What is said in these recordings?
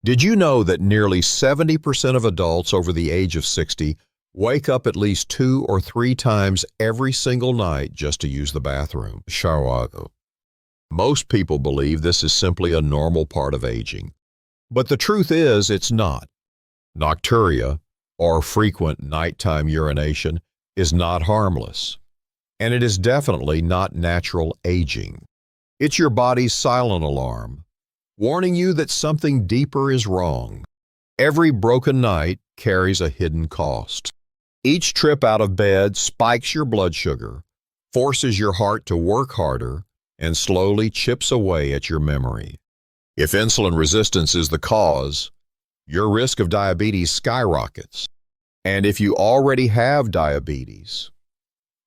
Did you know that nearly 70% of adults over the age of 60 wake up at least 2 or 3 times every single night just to use the bathroom? Shower. Most people believe this is simply a normal part of aging. But the truth is, it's not. Nocturia, or frequent nighttime urination, is not harmless. And it is definitely not natural aging. It's your body's silent alarm, warning you that something deeper is wrong. Every broken night carries a hidden cost. Each trip out of bed spikes your blood sugar, forces your heart to work harder, and slowly chips away at your memory. If insulin resistance is the cause, your risk of diabetes skyrockets. And if you already have diabetes,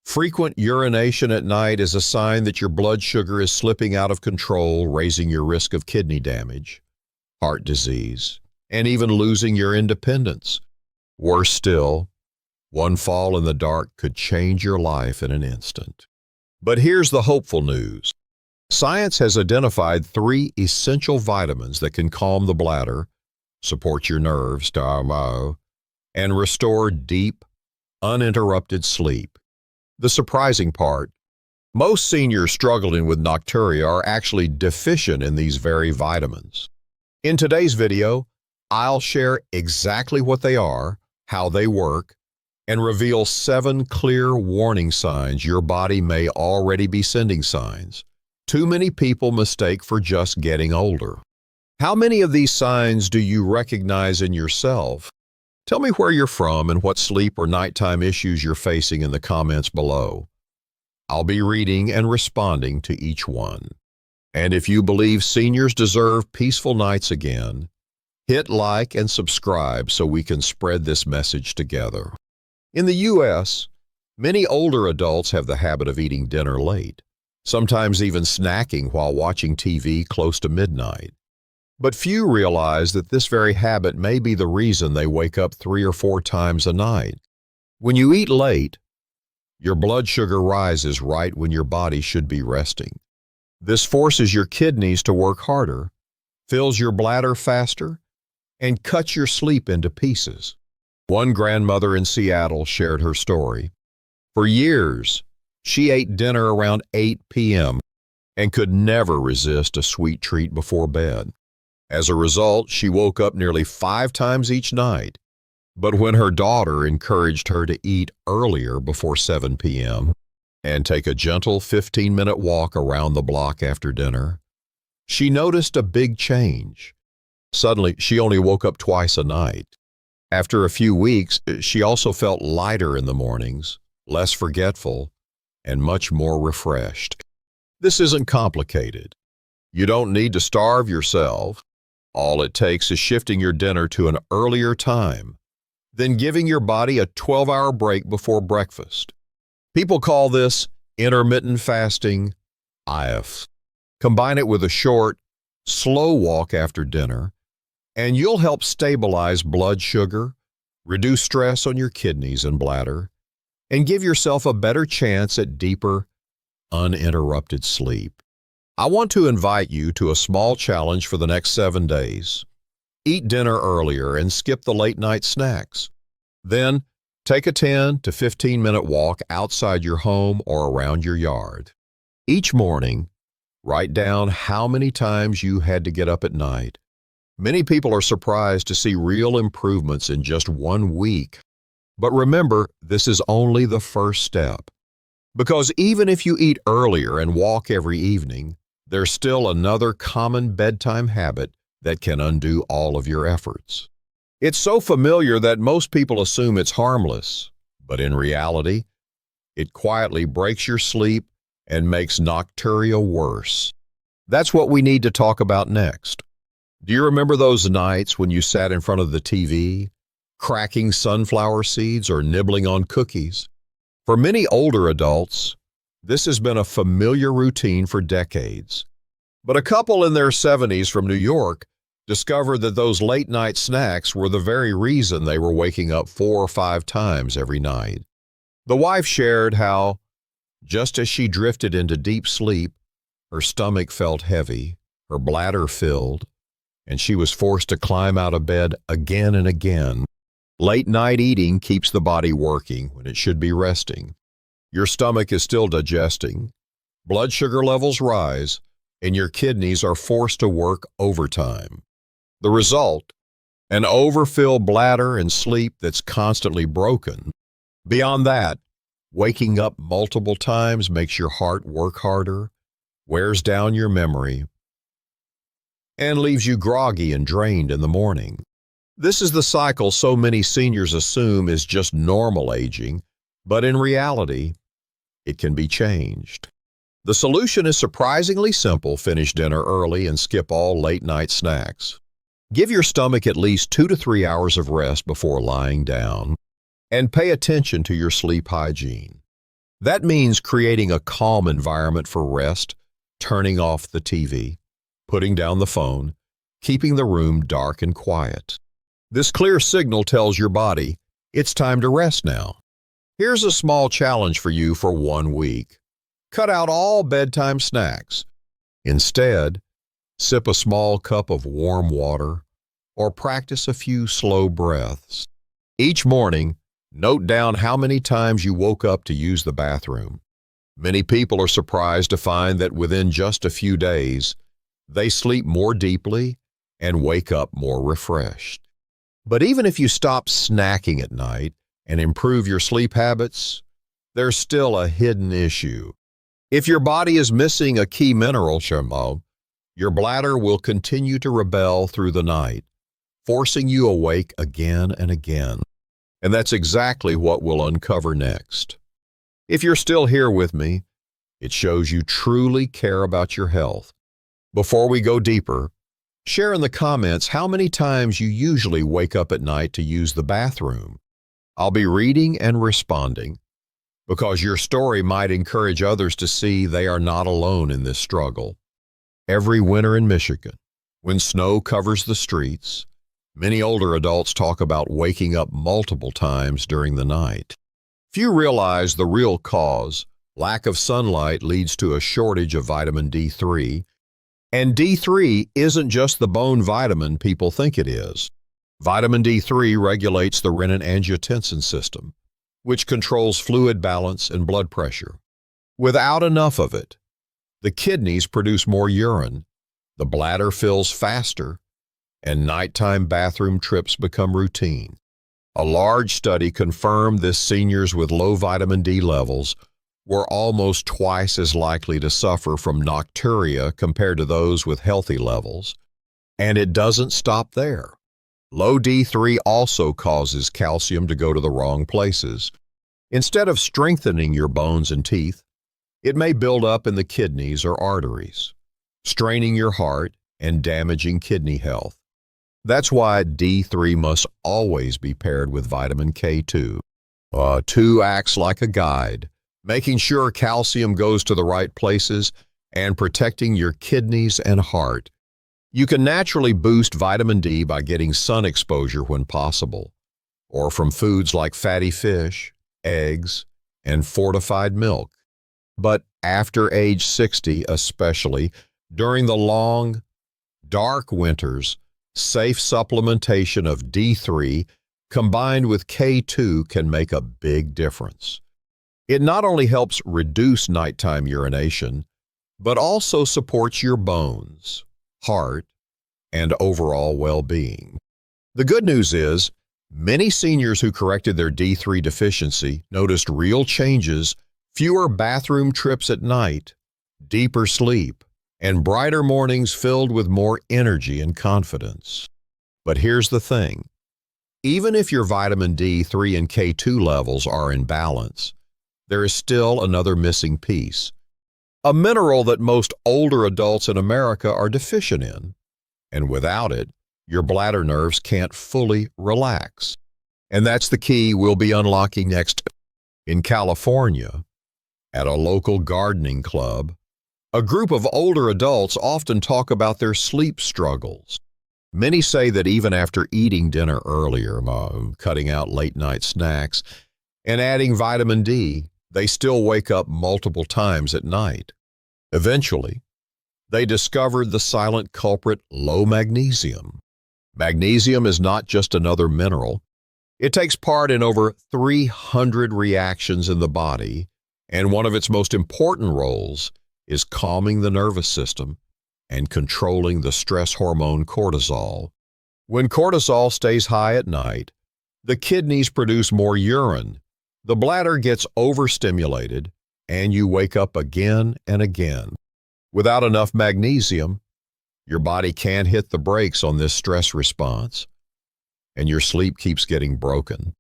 frequent urination at night is a sign that your blood sugar is slipping out of control, raising your risk of kidney damage, heart disease, and even losing your independence. Worse still, one fall in the dark could change your life in an instant. But here's the hopeful news. Science has identified 3 essential vitamins that can calm the bladder, support your nerves, and restore deep, uninterrupted sleep. The surprising part, most seniors struggling with nocturia are actually deficient in these very vitamins. In today's video, I'll share exactly what they are, how they work, and reveal 7 clear warning signs your body may already be sending signs too many people mistake for just getting older. How many of these signs do you recognize in yourself? Tell me where you're from and what sleep or nighttime issues you're facing in the comments below. I'll be reading and responding to each one. And if you believe seniors deserve peaceful nights again, hit like and subscribe so we can spread this message together. In the U.S., many older adults have the habit of eating dinner late, sometimes even snacking while watching TV close to midnight. But few realize that this very habit may be the reason they wake up 3 or 4 times a night. When you eat late, your blood sugar rises right when your body should be resting. This forces your kidneys to work harder, fills your bladder faster, and cuts your sleep into pieces. One grandmother in Seattle shared her story. For years, she ate dinner around 8 p.m. and could never resist a sweet treat before bed. As a result, she woke up nearly 5 times each night. But when her daughter encouraged her to eat earlier before 7 p.m. and take a gentle 15-minute walk around the block after dinner, she noticed a big change. Suddenly, she only woke up twice a night. After a few weeks, she also felt lighter in the mornings, less forgetful, and much more refreshed. This isn't complicated. You don't need to starve yourself. All it takes is shifting your dinner to an earlier time, then giving your body a 12-hour break before breakfast. People call this intermittent fasting, IF. Combine it with a short, slow walk after dinner, and you'll help stabilize blood sugar, reduce stress on your kidneys and bladder, and give yourself a better chance at deeper, uninterrupted sleep. I want to invite you to a small challenge for the next 7 days. Eat dinner earlier and skip the late-night snacks. Then, take a 10 to 15-minute walk outside your home or around your yard. Each morning, write down how many times you had to get up at night. Many people are surprised to see real improvements in just 1 week. But remember, this is only the first step. Because even if you eat earlier and walk every evening, there's still another common bedtime habit that can undo all of your efforts. It's so familiar that most people assume it's harmless, but in reality, it quietly breaks your sleep and makes nocturia worse. That's what we need to talk about next. Do you remember those nights when you sat in front of the TV, cracking sunflower seeds or nibbling on cookies? For many older adults, this has been a familiar routine for decades. But a couple in their 70s from New York discovered that those late-night snacks were the very reason they were waking up 4 or 5 times every night. The wife shared how, just as she drifted into deep sleep, her stomach felt heavy, her bladder filled, and she was forced to climb out of bed again and again. Late night eating keeps the body working when it should be resting. Your stomach is still digesting, blood sugar levels rise, and your kidneys are forced to work overtime. The result? An overfilled bladder and sleep that's constantly broken. Beyond that, waking up multiple times makes your heart work harder, wears down your memory, and leaves you groggy and drained in the morning. This is the cycle so many seniors assume is just normal aging, but in reality, it can be changed. The solution is surprisingly simple: finish dinner early and skip all late-night snacks. Give your stomach at least 2 to 3 hours of rest before lying down, and pay attention to your sleep hygiene. That means creating a calm environment for rest, turning off the TV, putting down the phone, keeping the room dark and quiet. This clear signal tells your body, it's time to rest now. Here's a small challenge for you for 1 week. Cut out all bedtime snacks. Instead, sip a small cup of warm water or practice a few slow breaths. Each morning, note down how many times you woke up to use the bathroom. Many people are surprised to find that within just a few days, they sleep more deeply and wake up more refreshed. But even if you stop snacking at night and improve your sleep habits, there's still a hidden issue. If your body is missing a key mineral, your bladder will continue to rebel through the night, forcing you awake again and again. And that's exactly what we'll uncover next. If you're still here with me, it shows you truly care about your health. Before we go deeper, share in the comments how many times you usually wake up at night to use the bathroom. I'll be reading and responding, because your story might encourage others to see they are not alone in this struggle. Every winter in Michigan, when snow covers the streets, many older adults talk about waking up multiple times during the night. Few realize the real cause: lack of sunlight leads to a shortage of vitamin D3, and D3 isn't just the bone vitamin people think it is. Vitamin D3 regulates the renin-angiotensin system, which controls fluid balance and blood pressure. Without enough of it, the kidneys produce more urine, the bladder fills faster, and nighttime bathroom trips become routine. A large study confirmed this: seniors with low vitamin D levels were almost twice as likely to suffer from nocturia compared to those with healthy levels. And it doesn't stop there. Low D3 also causes calcium to go to the wrong places. Instead of strengthening your bones and teeth, it may build up in the kidneys or arteries, straining your heart and damaging kidney health. That's why D3 must always be paired with vitamin K2. 2 acts like a guide, making sure calcium goes to the right places and protecting your kidneys and heart. You can naturally boost vitamin D by getting sun exposure when possible, or from foods like fatty fish, eggs, and fortified milk. But after age 60, especially during the long, dark winters, safe supplementation of D3 combined with K2 can make a big difference. It not only helps reduce nighttime urination, but also supports your bones, heart, and overall well-being. The good news is, many seniors who corrected their D3 deficiency noticed real changes: fewer bathroom trips at night, deeper sleep, and brighter mornings filled with more energy and confidence. But here's the thing. Even if your vitamin D3 and K2 levels are in balance, there is still another missing piece, a mineral that most older adults in America are deficient in. And without it, your bladder nerves can't fully relax. And that's the key we'll be unlocking next. In California, at a local gardening club, a group of older adults often talk about their sleep struggles. Many say that even after eating dinner earlier, cutting out late-night snacks, and adding vitamin D, they still wake up multiple times at night. Eventually, They discovered the silent culprit, low magnesium. Magnesium is not just another mineral. It takes part in over 300 reactions in the body, and one of its most important roles is calming the nervous system and controlling the stress hormone cortisol. When cortisol stays high at night, the kidneys produce more urine, the bladder gets overstimulated, and you wake up again and again. Without enough magnesium, your body can't hit the brakes on this stress response, and your sleep keeps getting broken.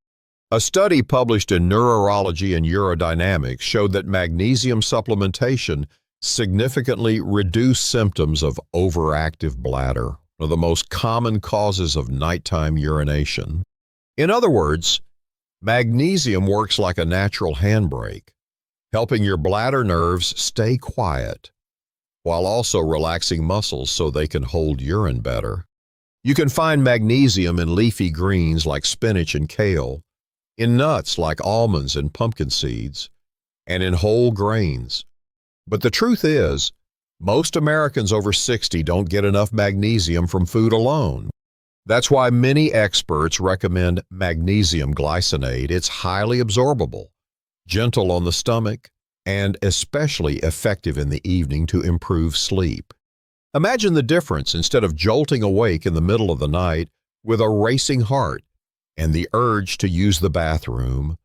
A study published in Neurology and Urodynamics showed that magnesium supplementation significantly reduced symptoms of overactive bladder, one of the most common causes of nighttime urination. In other words, magnesium works like a natural handbrake, helping your bladder nerves stay quiet while also relaxing muscles so they can hold urine better. You can find magnesium in leafy greens like spinach and kale, in nuts like almonds and pumpkin seeds, and in whole grains. But the truth is, most Americans over 60 don't get enough magnesium from food alone. That's why many experts recommend magnesium glycinate. It's highly absorbable, gentle on the stomach, and especially effective in the evening to improve sleep. Imagine the difference instead of jolting awake in the middle of the night with a racing heart and the urge to use the bathroom.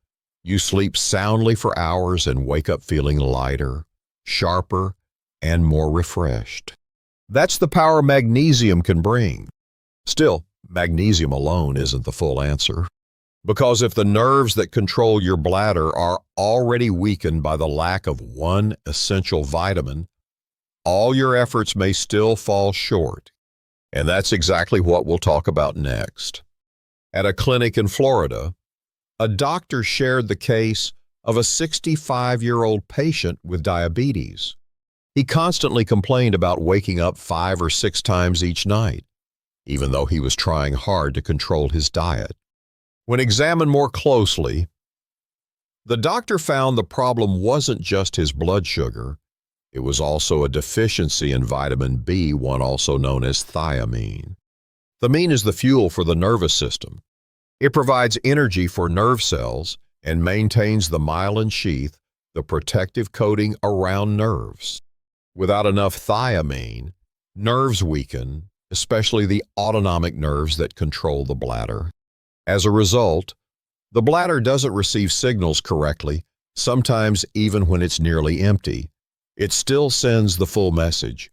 You sleep soundly for hours and wake up feeling lighter, sharper, and more refreshed. That's the power magnesium can bring. Still, magnesium alone isn't the full answer. Because if the nerves that control your bladder are already weakened by the lack of one essential vitamin, all your efforts may still fall short. And that's exactly what we'll talk about next. At a clinic in Florida, a doctor shared the case of a 65-year-old patient with diabetes. He constantly complained about waking up 5 or 6 times each night, even though he was trying hard to control his diet. When examined more closely, the doctor found the problem wasn't just his blood sugar, it was also a deficiency in vitamin B1, also known as thiamine. Thiamine is the fuel for the nervous system. It provides energy for nerve cells and maintains the myelin sheath, the protective coating around nerves. Without enough thiamine, nerves weaken, especially the autonomic nerves that control the bladder. As a result, the bladder doesn't receive signals correctly, sometimes even when it's nearly empty. It still sends the full message,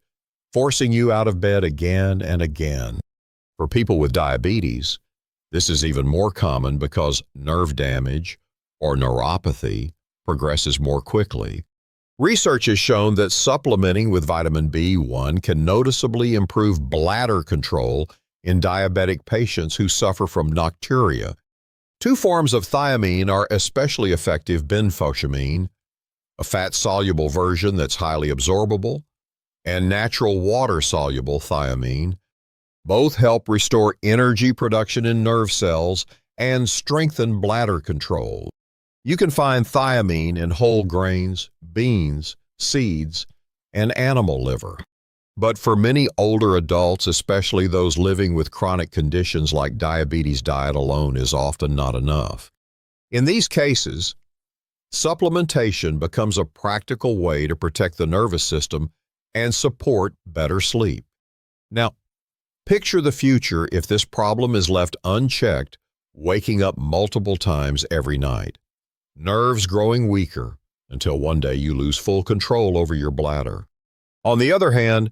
forcing you out of bed again and again. For people with diabetes, this is even more common because nerve damage or neuropathy progresses more quickly. Research has shown that supplementing with vitamin B1 can noticeably improve bladder control in diabetic patients who suffer from nocturia. 2 forms of thiamine are especially effective: benfotiamine, a fat-soluble version that's highly absorbable, and natural water-soluble thiamine. Both help restore energy production in nerve cells and strengthen bladder control. You can find thiamine in whole grains, beans, seeds, and animal liver. But for many older adults, especially those living with chronic conditions like diabetes, diet alone is often not enough. In these cases, supplementation becomes a practical way to protect the nervous system and support better sleep. Now, picture the future if this problem is left unchecked, waking up multiple times every night. Nerves growing weaker until one day you lose full control over your bladder. On the other hand,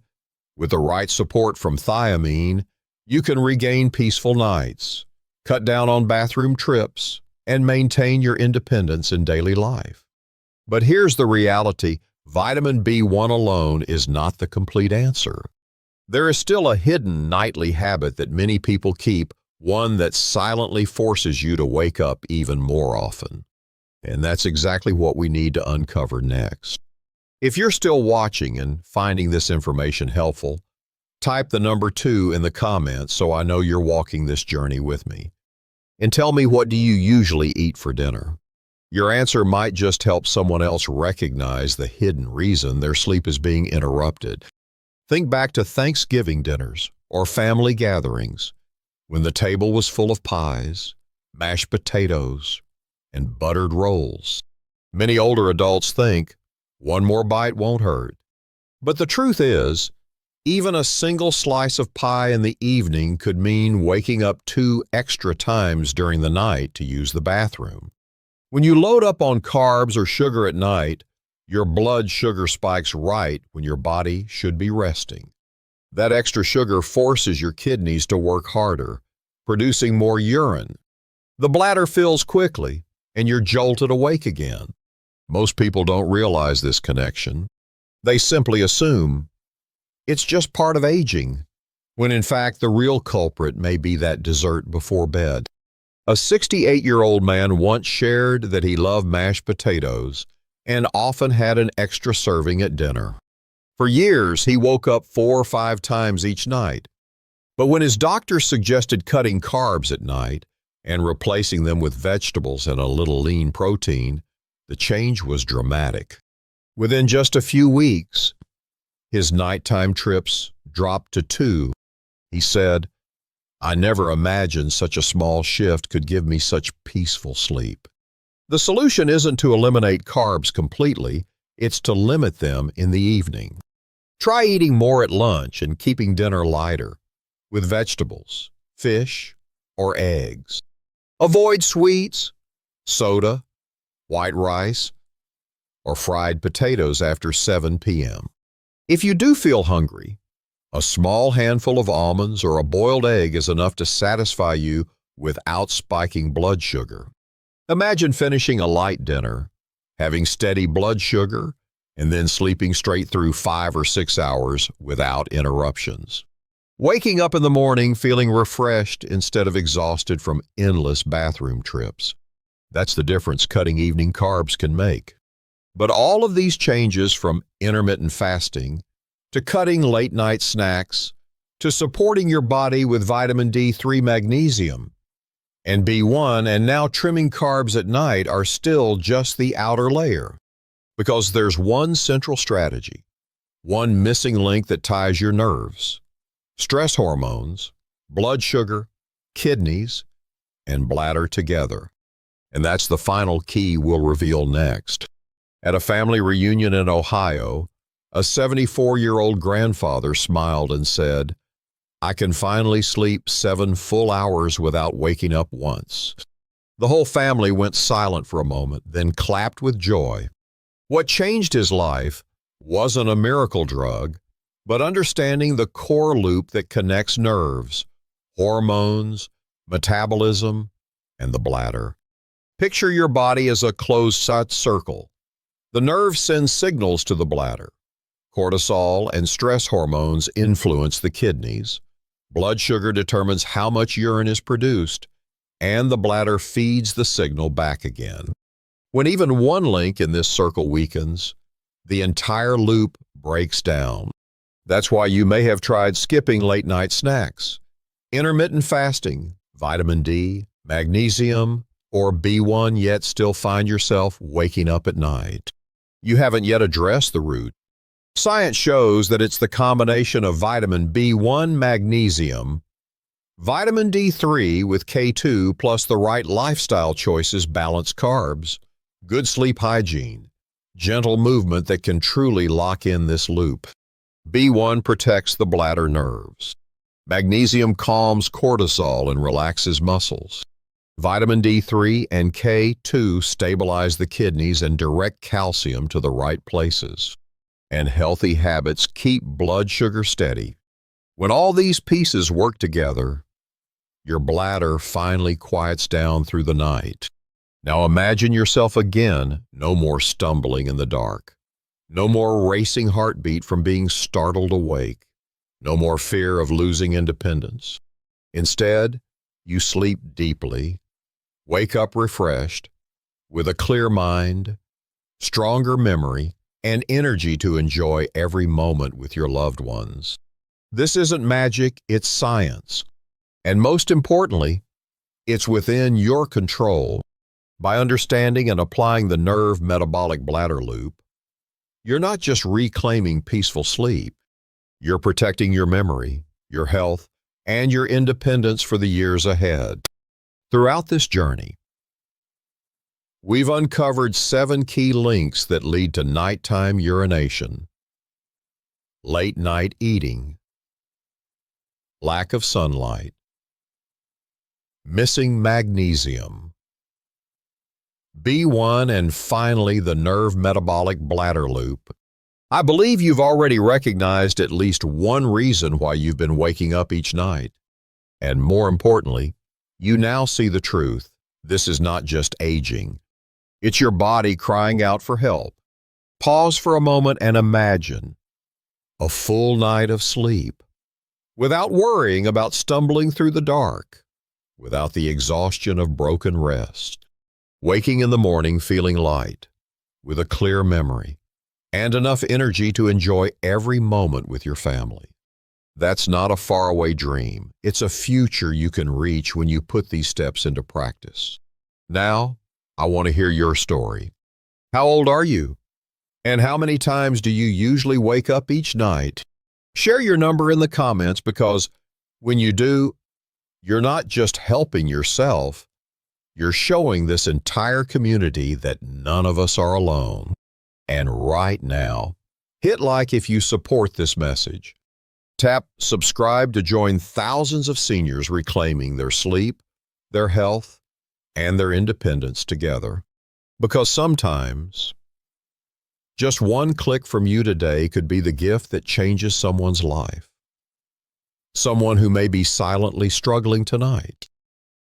with the right support from thiamine, you can regain peaceful nights, cut down on bathroom trips, and maintain your independence in daily life. But here's the reality: vitamin B1 alone is not the complete answer. There is still a hidden nightly habit that many people keep, one that silently forces you to wake up even more often. And that's exactly what we need to uncover next. If you're still watching and finding this information helpful, type the number 2 in the comments so I know you're walking this journey with me. And tell me, what do you usually eat for dinner? Your answer might just help someone else recognize the hidden reason their sleep is being interrupted. Think back to Thanksgiving dinners or family gatherings when the table was full of pies, mashed potatoes, and buttered rolls. Many older adults think one more bite won't hurt. But the truth is, even a single slice of pie in the evening could mean waking up 2 extra times during the night to use the bathroom. When you load up on carbs or sugar at night, your blood sugar spikes right when your body should be resting. That extra sugar forces your kidneys to work harder, producing more urine. The bladder fills quickly, and you're jolted awake again. Most people don't realize this connection. They simply assume it's just part of aging, when in fact the real culprit may be that dessert before bed. A 68-year-old man once shared that he loved mashed potatoes and often had an extra serving at dinner. For years, he woke up 4 or 5 times each night. But when his doctor suggested cutting carbs at night and replacing them with vegetables and a little lean protein, the change was dramatic. Within just a few weeks, his nighttime trips dropped to 2. He said, "I never imagined such a small shift could give me such peaceful sleep." The solution isn't to eliminate carbs completely, it's to limit them in the evening. Try eating more at lunch and keeping dinner lighter, with vegetables, fish, or eggs. Avoid sweets, soda, white rice, or fried potatoes after 7 p.m. If you do feel hungry, a small handful of almonds or a boiled egg is enough to satisfy you without spiking blood sugar. Imagine finishing a light dinner, having steady blood sugar, and then sleeping straight through 5 or 6 hours without interruptions. Waking up in the morning feeling refreshed instead of exhausted from endless bathroom trips. That's the difference cutting evening carbs can make. But all of these changes, from intermittent fasting to cutting late-night snacks to supporting your body with vitamin D3 magnesium and B1 and now trimming carbs at night, are still just the outer layer. Because there's one central strategy, one missing link that ties your nerves, stress hormones, blood sugar, kidneys, and bladder together. And that's the final key we'll reveal next. At a family reunion in Ohio, a 74-year-old grandfather smiled and said, "I can finally sleep 7 full hours without waking up once." The whole family went silent for a moment, then clapped with joy. What changed his life wasn't a miracle drug, but understanding the core loop that connects nerves, hormones, metabolism, and the bladder. Picture your body as a closed circle. The nerves send signals to the bladder. Cortisol and stress hormones influence the kidneys. Blood sugar determines how much urine is produced, and the bladder feeds the signal back again. When even one link in this circle weakens, the entire loop breaks down. That's why you may have tried skipping late-night snacks, intermittent fasting, vitamin D, magnesium, or B1, yet still find yourself waking up at night. You haven't yet addressed the root. Science shows that it's the combination of vitamin B1, magnesium, vitamin D3 with K2, plus the right lifestyle choices, balanced carbs, good sleep hygiene, gentle movement that can truly lock in this loop. B1 protects the bladder nerves. Magnesium calms cortisol and relaxes muscles. Vitamin D3 and K2 stabilize the kidneys and direct calcium to the right places. And healthy habits keep blood sugar steady. When all these pieces work together, your bladder finally quiets down through the night. Now imagine yourself again, no more stumbling in the dark. No more racing heartbeat from being startled awake. No more fear of losing independence. Instead, you sleep deeply, wake up refreshed, with a clear mind, stronger memory, and energy to enjoy every moment with your loved ones. This isn't magic, it's science. And most importantly, it's within your control. By understanding and applying the nerve metabolic bladder loop, you're not just reclaiming peaceful sleep, You're protecting your memory, your health, and your independence for the years ahead. Throughout this journey, we've uncovered 7 key links that lead to nighttime urination, late night eating, lack of sunlight, missing magnesium, B1, and finally the nerve metabolic bladder loop. I believe you've already recognized at least one reason why you've been waking up each night. And more importantly, you now see the truth. This is not just aging. It's your body crying out for help. Pause for a moment and imagine a full night of sleep without worrying about stumbling through the dark, without the exhaustion of broken rest. Waking in the morning feeling light, with a clear memory, and enough energy to enjoy every moment with your family. That's not a faraway dream. It's a future you can reach when you put these steps into practice. Now, I want to hear your story. How old are you? And how many times do you usually wake up each night? Share your number in the comments, because when you do, you're not just helping yourself, you're showing this entire community that none of us are alone. And right now, hit like if you support this message. Tap subscribe to join thousands of seniors reclaiming their sleep, their health, and their independence together. Because sometimes, just one click from you today could be the gift that changes someone's life. Someone who may be silently struggling tonight.